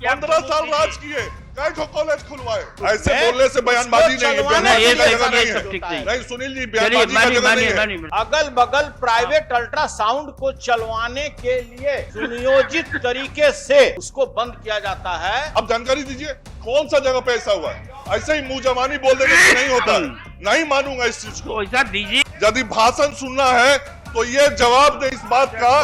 15 साल राज किए, कई ठो कॉलेज खुलवाए। ऐसे बोलने से बयानबाजी नहीं है, बयानबाजी का जगह नहीं है। नहीं सुनील जी, बयानबाजी का जगह नहीं है। अगल बगल प्राइवेट अल्ट्रासाउंड को चलवाने के लिए सुनियोजित तरीके से उसको बंद किया जाता है। अब जानकारी दीजिए कौन सा जगह पे ऐसा हुआ है। ऐसे ही मुंह जबानी बोल देने से नहीं होता है, नहीं मानूंगा इस चीज को। दीजिए, यदि भाषण सुनना है तो ये जवाब दे इस बात का।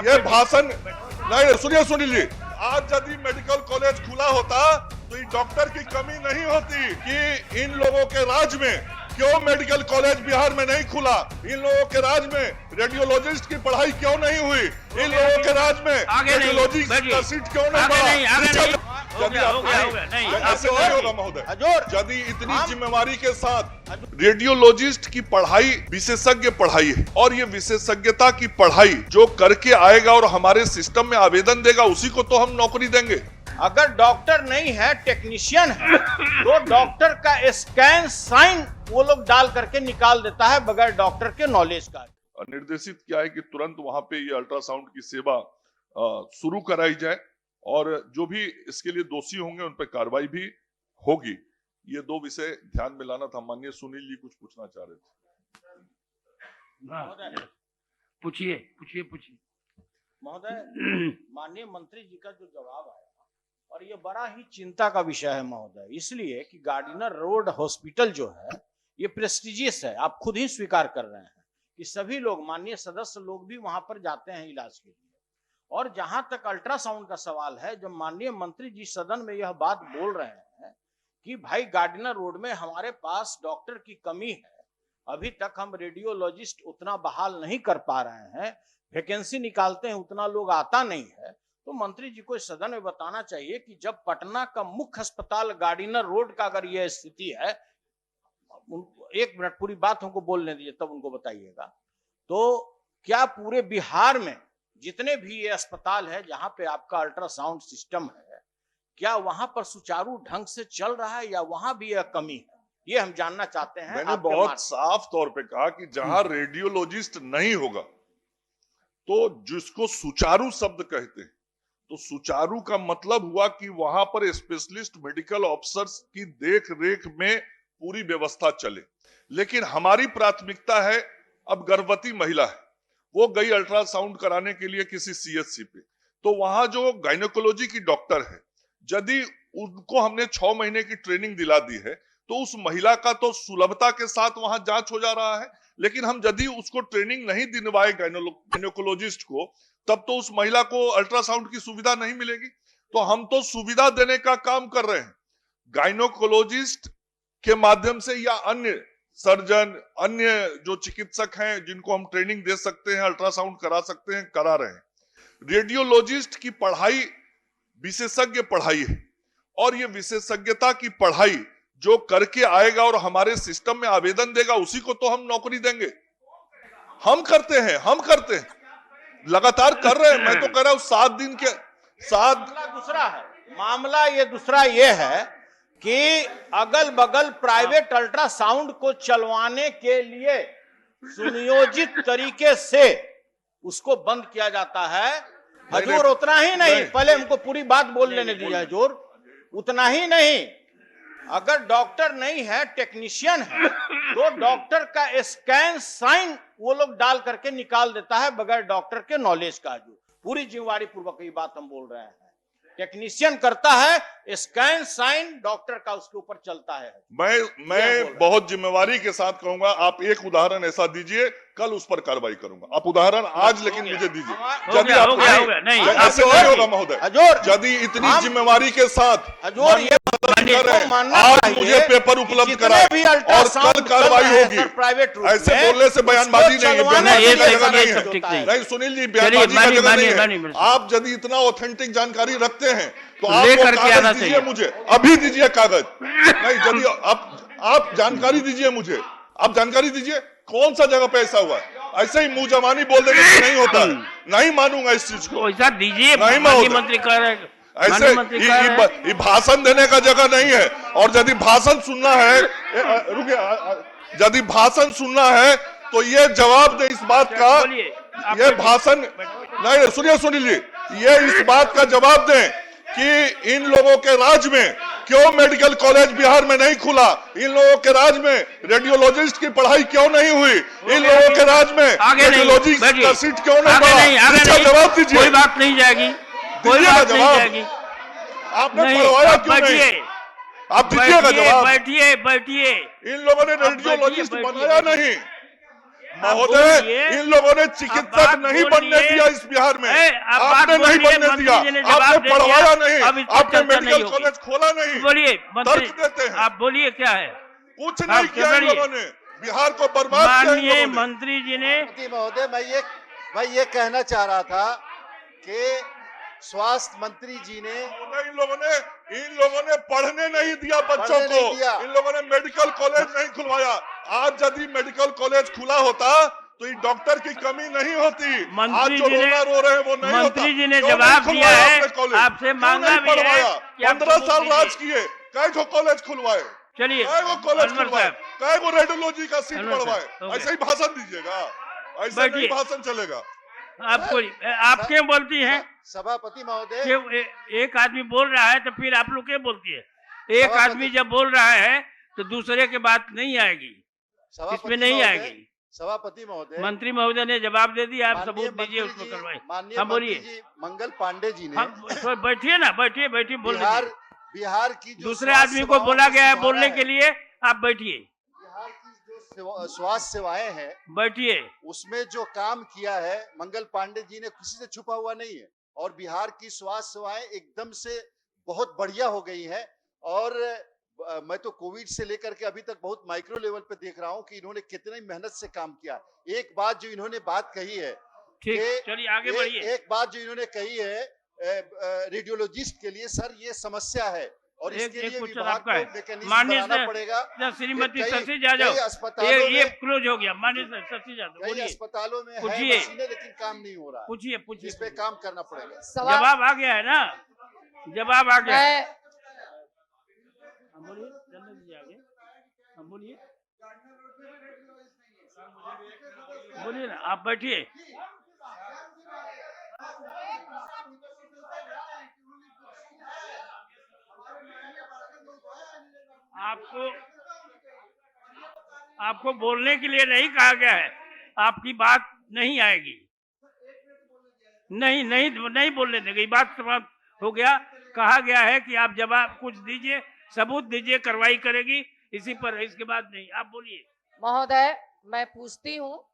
ये भाषण नहीं, सुनिए सुनील जी, आज यदि मेडिकल कॉलेज खुला होता तो ये डॉक्टर की कमी नहीं होती कि इन लोगों के राज में क्यों मेडिकल कॉलेज बिहार में नहीं खुला, इन लोगों के राज में रेडियोलॉजिस्ट की पढ़ाई क्यों नहीं हुई, इन लोगों के राज में रेडियोलॉजी का सीट क्यों नहीं बढ़ा। ऐसे नहीं होगा महोदय। यदि इतनी जिम्मेवारी के साथ रेडियोलॉजिस्ट की पढ़ाई विशेषज्ञ पढ़ाई है और ये विशेषज्ञता की पढ़ाई जो करके आएगा और हमारे सिस्टम में आवेदन देगा उसी को तो हम नौकरी देंगे। अगर डॉक्टर नहीं है, टेक्नीशियन है, तो डॉक्टर का स्कैन साइन वो लोग डाल करके निकाल देता है बगैर डॉक्टर के नॉलेज का। निर्देशित किया है कि तुरंत वहां पे ये अल्ट्रासाउंड की सेवा शुरू कराई जाए और जो भी इसके लिए दोषी होंगे उन पर कार्रवाई भी होगी। ये दो विषय ध्यान में लाना था। माननीय सुनील जी कुछ पूछना चाह रहे थे। पूछिए पूछिए पूछिए। महोदय, माननीय मंत्री जी का जो जवाब आया और ये बड़ा ही चिंता का विषय है महोदय, इसलिए कि गार्डिनर रोड हॉस्पिटल जो है ये प्रेस्टिजियस है। आप खुद ही स्वीकार कर रहे हैं कि सभी लोग, माननीय सदस्य लोग भी वहां पर जाते हैं इलाज के लिए। और जहां तक अल्ट्रासाउंड का सवाल है, जब माननीय मंत्री जी सदन में यह बात बोल रहे हैं कि भाई गार्डिनर रोड में हमारे पास डॉक्टर की कमी है, अभी तक हम रेडियोलॉजिस्ट उतना बहाल नहीं कर पा रहे हैं, वैकेंसी निकालते हैं उतना लोग आता नहीं है, तो मंत्री जी को इस सदन में बताना चाहिए कि जब पटना का मुख्य अस्पताल गार्डिनर रोड का अगर यह स्थिति है, एक मिनट पूरी बात हमको बोलने दीजिए तब उनको बताइएगा, तो क्या पूरे बिहार में जितने भी ये अस्पताल है जहां पे आपका अल्ट्रासाउंड सिस्टम है, क्या वहां पर सुचारू ढंग से चल रहा है या वहां भी यह कमी है? ये हम जानना चाहते हैं। मैंने बहुत साफ तौर पे कहा कि जहां रेडियोलॉजिस्ट नहीं होगा तो जिसको सुचारू शब्द कहते हैं, तो सुचारू का मतलब हुआ कि वहां पर स्पेशलिस्ट मेडिकल ऑफिसर्स की देख रेख में पूरी व्यवस्था चले। लेकिन हमारी प्राथमिकता है, अब गर्भवती महिला है, वो गई अल्ट्रासाउंड कराने के लिए किसी सीएचसी पे, तो वहां जो गायनेकोलॉजी की डॉक्टर है, यदि उनको हमने 6 महीने की ट्रेनिंग दिला दी है तो उस महिला का तो सुलभता के साथ वहां जांच हो जा रहा है। लेकिन हम यदि उसको ट्रेनिंग नहीं दिलवाए गायनेकोलॉजिस्ट को, तब तो उस महिला को अल्ट्रासाउंड की सुविधा नहीं मिलेगी। तो हम तो सुविधा देने का काम कर रहे हैं, गायनेकोलॉजिस्ट के माध्यम से या अन्य सर्जन, अन्य जो चिकित्सक हैं जिनको हम ट्रेनिंग दे सकते हैं, अल्ट्रासाउंड करा सकते हैं, करा रहे हैं। रेडियोलॉजिस्ट की पढ़ाई विशेषज्ञ पढ़ाई है और ये विशेषज्ञता की पढ़ाई जो करके आएगा और हमारे सिस्टम में आवेदन देगा उसी को तो हम नौकरी देंगे। हम करते हैं, लगातार कर रहे हैं। मैं तो कह रहा हूं 7 दिन के साथ। दूसरा है मामला, ये दूसरा ये है कि अगल बगल प्राइवेट अल्ट्रासाउंड को चलवाने के लिए सुनियोजित तरीके से उसको बंद किया जाता है। हजूर उतना ही नहीं, पहले हमको पूरी बात बोल लेने दीजिए हजूर। उतना ही नहीं, अगर डॉक्टर नहीं है, टेक्नीशियन है, तो डॉक्टर का स्कैन साइन वो लोग डाल करके निकाल देता है बगैर डॉक्टर के नॉलेज का। हजूर पूरी जिम्मेवारी पूर्वक ये बात हम बोल रहे हैं। टेक्नीशियन करता है, स्कैन साइन डॉक्टर का उसके ऊपर चलता है। मैं बहुत जिम्मेवारी के साथ कहूंगा, आप एक उदाहरण ऐसा दीजिए, कल उस पर कार्रवाई करूंगा। आप उदाहरण आज लेकिन मुझे दीजिए। यदि आप ऐसे नहीं होगा महोदय, यदि इतनी जिम्मेवारी के साथ आज मुझे पेपर उपलब्ध कराए और कल कार्रवाई होगी। प्राइवेट ऐसे बोलने से बयानबाजी नहीं है, बयानबाजी का जगह नहीं है। नहीं सुनील जी, बयानबाजी का जगह नहीं है। आप यदि इतना ऑथेंटिक जानकारी रखते हैं तो आप कागज दीजिए मुझे, अभी दीजिए कागज। नहीं, यदि आप जानकारी दीजिए मुझे, आप जानकारी दीजिए कौन सा जगह पे ऐसा हुआ है। ऐसे ही मुंह जबानी बोल देने से नहीं होता, नहीं मानूंगा इस चीज को। दीजिए, मंत्री कह रहे हैं ऐसे ये भाषण देने का जगह नहीं है। और यदि भाषण सुनना है, रुकिए, यदि भाषण सुनना है तो ये जवाब दे इस बात का। ये भाषण नहीं, सुनिए सुनील जी, ये इस बात का जवाब दें कि इन लोगों के राज में क्यों मेडिकल कॉलेज बिहार में नहीं खुला, इन लोगों के राज में रेडियोलॉजिस्ट की पढ़ाई क्यों नहीं हुई, इन लोगों के राज में रेडियोलॉजी का सीट क्यों नहीं बढ़ा, इसका जवाब दीजिए। कोई बात नहीं जाएगी, कोई बात नहीं जाएगी। आपने पढ़वाया क्यों नहीं, आप दीजिएगा जवाब। बैठिए बैठिए। इन लोगों ने रेडियोलॉजिस्ट बनाया नहीं महोदय, इन लोगों ने चिकित्सक नहीं बनने दिया इस बिहार में, आपने नहीं बनने दिया, आपने पढ़वाया नहीं, आपने मेडिकल कॉलेज खोला नहीं। बोलिए तर्क देते हैं, आप बोलिए क्या है। कुछ नहीं किया इन लोगों ने, बिहार को बर्बाद किया इन माननीय लोगों ने। मंत्री जी ने। महोदय मैं ये कहना चाह रहा था कि स्वास्थ्य मंत्री जी ने इन लोगों ने पढ़ने नहीं दिया बच्चों को, इन लोगों ने मेडिकल कॉलेज नहीं खुलवाया। आज यदि मेडिकल कॉलेज खुला होता तो ये डॉक्टर की कमी नहीं होती। आज जो रो रहे हैं वो नहीं होता। मंत्री जी ने जवाब दिया है, आपसे मांगा भी है। 15 साल राज किए, कई कॉलेज खुलवाए, चलिए कॉलेज खुलवाए, कई रेडियोलॉजी का सीट बढ़वाए। ऐसे ही भाषण दीजिएगा, ऐसे नहीं भाषण चलेगा। आपको आप क्यों बोलती हैं सभापति महोदय? एक आदमी बोल रहा है तो फिर आप लोग क्यों बोलती है? एक आदमी जब बोल रहा है तो दूसरे की बात नहीं आएगी, इसमें नहीं आएगी। सभापति महोदय, मंत्री महोदय ने जवाब दे दिया, आप सबूत दीजिए उसको करवाइए। हाँ बोलिए। मंगल पांडे जी ने, तो बैठिए ना, बैठिए बैठिए, बोल बिहार की दूसरे आदमी को बोला गया है बोलने के लिए, आप बैठिए। बिहार की जो स्वास्थ्य सेवाएं हैं, बैठिए, उसमें जो काम किया है मंगल पांडे जी ने, किसी से छुपा हुआ नहीं है। और बिहार की स्वास्थ्य सेवाएं एकदम से बहुत बढ़िया हो गई है। और मैं तो कोविड से लेकर के अभी तक बहुत माइक्रो लेवल पे देख रहा हूं कि इन्होंने कितनी मेहनत से काम किया। एक बात जो इन्होंने बात कही है, ठीक, चलिए आगे बढ़िए। एक बात जो इन्होंने कही है रेडियोलॉजिस्ट के लिए, सर ये समस्या है और इसके लिए विभाग को मैकेनिज्म बनाना पड़ेगा। श्रीमती शशि यादव, ये क्लोज हो गया। माननीय शशि यादव, कई अस्पतालों में है मशीनें, लेकिन काम नहीं हो रहा है। पूछिए इस पे काम करना पड़ेगा। जवाब आ गया है ना, जवाब आ गया। बोलिए, जल्दी दीजिए आगे। बोलिए बोलिए ना, आप बैठिए। आपको बोलने के लिए नहीं कहा गया है, आपकी बात नहीं आएगी। नहीं नहीं नहीं बोलने देंगे, बात समाप्त हो गया। कहा गया है कि आप जवाब कुछ दीजिए, सबूत दीजिए, कार्रवाई करेगी, इसी पर, इसके बाद नहीं। आप बोलिए। महोदय, मैं पूछती हूँ